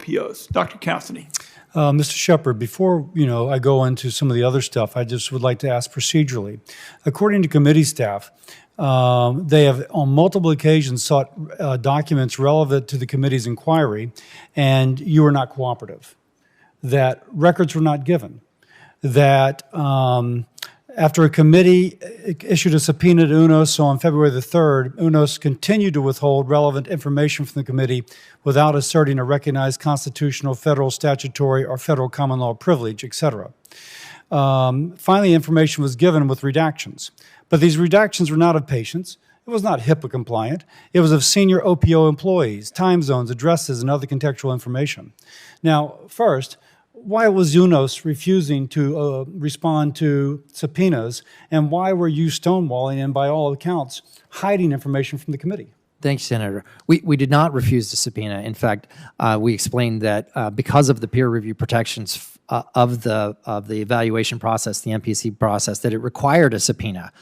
POs. Dr. Cassidy. Mr. Shepard, before I go into some of the other stuff, I just would like to ask procedurally. According to committee staff, they have on multiple occasions sought documents relevant to the committee's inquiry, and you were not cooperative. That records were not given. That after a committee issued a subpoena to UNOS on February the 3rd, UNOS continued to withhold relevant information from the committee without asserting a recognized constitutional, federal statutory, or federal common law privilege, etc. Finally, information was given with redactions. But these redactions were not of patients. It was not HIPAA compliant. It was of senior OPO employees, time zones, addresses, and other contextual information. Now, first, why was UNOS refusing to respond to subpoenas, and why were you stonewalling and, by all accounts, hiding information from the committee? Thank you, Senator. We did not refuse the subpoena. In fact, we explained that because of the peer review protections of the evaluation process, the MPC process, that it required a subpoena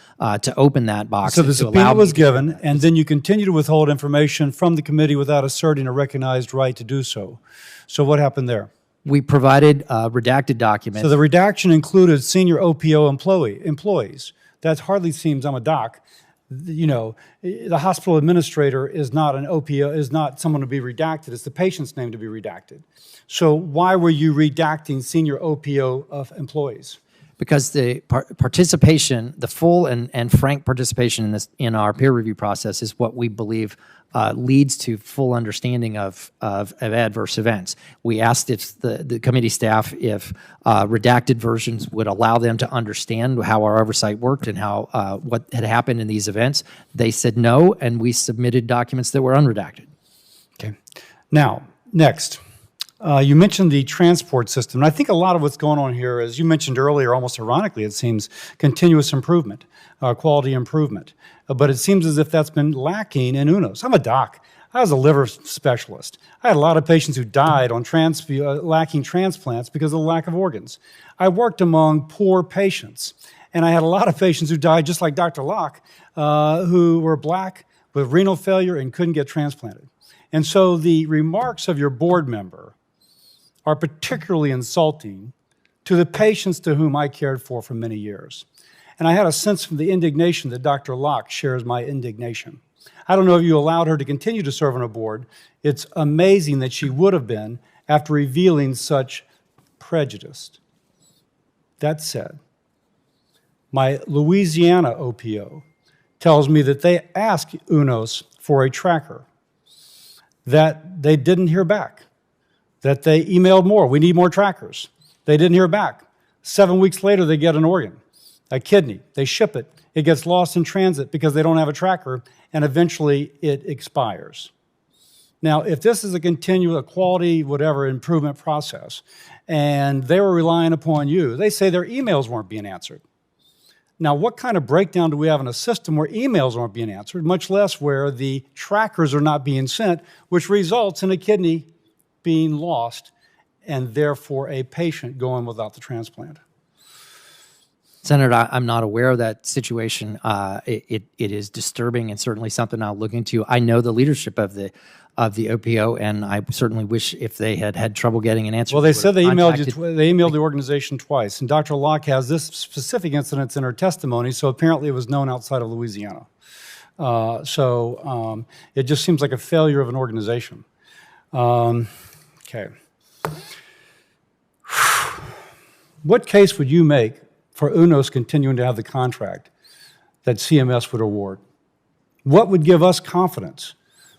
to open that box. So the subpoena was given, and then you continue to withhold information from the committee without asserting a recognized right to do so. So what happened there? We provided redacted documents. So the redaction included senior OPO employees. That hardly seems, I'm a doc, the hospital administrator is not an OPO, is not someone to be redacted. It's the patient's name to be redacted. So why were you redacting senior OPO employees? Because the participation, the full and frank participation in our peer review process is what we believe leads to full understanding of adverse events. We asked if the committee staff if redacted versions would allow them to understand how our oversight worked and how what had happened in these events. They said no, and we submitted documents that were unredacted. Okay. Now, next. You mentioned the transport system. And I think a lot of what's going on here, as you mentioned earlier, almost ironically, it seems, continuous improvement, quality improvement. But it seems as if that's been lacking in UNOS. I'm a doc. I was a liver specialist. I had a lot of patients who died on lacking transplants because of the lack of organs. I worked among poor patients. And I had a lot of patients who died, just like Dr. Locke, who were black with renal failure and couldn't get transplanted. And so the remarks of your board member are particularly insulting to the patients to whom I cared for many years. And I had a sense from the indignation that Dr. Locke shares my indignation. I don't know if you allowed her to continue to serve on a board. It's amazing that she would have been after revealing such prejudice. That said, my Louisiana OPO tells me that they asked UNOS for a tracker, that they didn't hear back, that they emailed more. We need more trackers. They didn't hear back. 7 weeks later, they get an organ, a kidney. They ship it. It gets lost in transit because they don't have a tracker, and eventually it expires. Now, if this is a continual quality, whatever, improvement process, and they were relying upon you, they say their emails weren't being answered. Now, what kind of breakdown do we have in a system where emails aren't being answered, much less where the trackers are not being sent, which results in a kidney being lost and therefore a patient going without the transplant? Senator, I'm not aware of that situation. It is disturbing and certainly something I'll look into. I know the leadership of the OPO, and I certainly wish if they had trouble getting an answer. Well, they said they emailed the organization twice, and Dr. Locke has this specific incident in her testimony, so apparently it was known outside of Louisiana. So it just seems like a failure of an organization. Okay. What case would you make for UNOS continuing to have the contract that CMS would award? What would give us confidence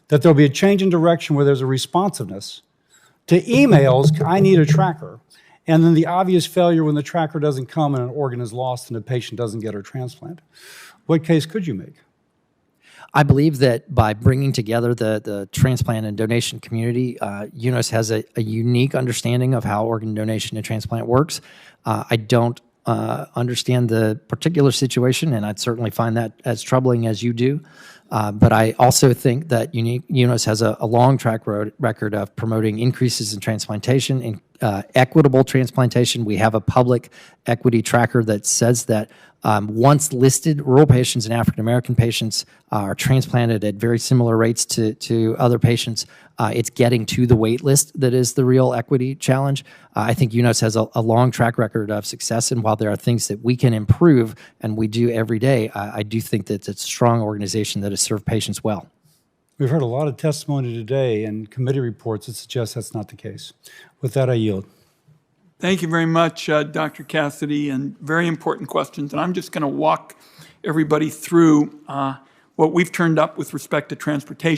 that there'll be a change in direction where there's a responsiveness to emails, I need a tracker, and then the obvious failure when the tracker doesn't come and an organ is lost and the patient doesn't get her transplant? What case could you make? I believe that by bringing together the transplant and donation community, UNOS has a unique understanding of how organ donation and transplant works. I don't understand the particular situation, and I'd certainly find that as troubling as you do. But I also think that UNOS has a long track record of promoting increases in transplantation, equitable transplantation. We have a public equity tracker that says that once listed, rural patients and African American patients are transplanted at very similar rates to other patients. It's getting to the wait list that is the real equity challenge. I think UNOS has a long track record of success, and while there are things that we can improve, and we do every day, I do think that it's a strong organization that has served patients well. We've heard a lot of testimony today and committee reports that suggest that's not the case. With that, I yield. Thank you very much, Dr. Cassidy, and very important questions. And I'm just going to walk everybody through what we've turned up with respect to transportation.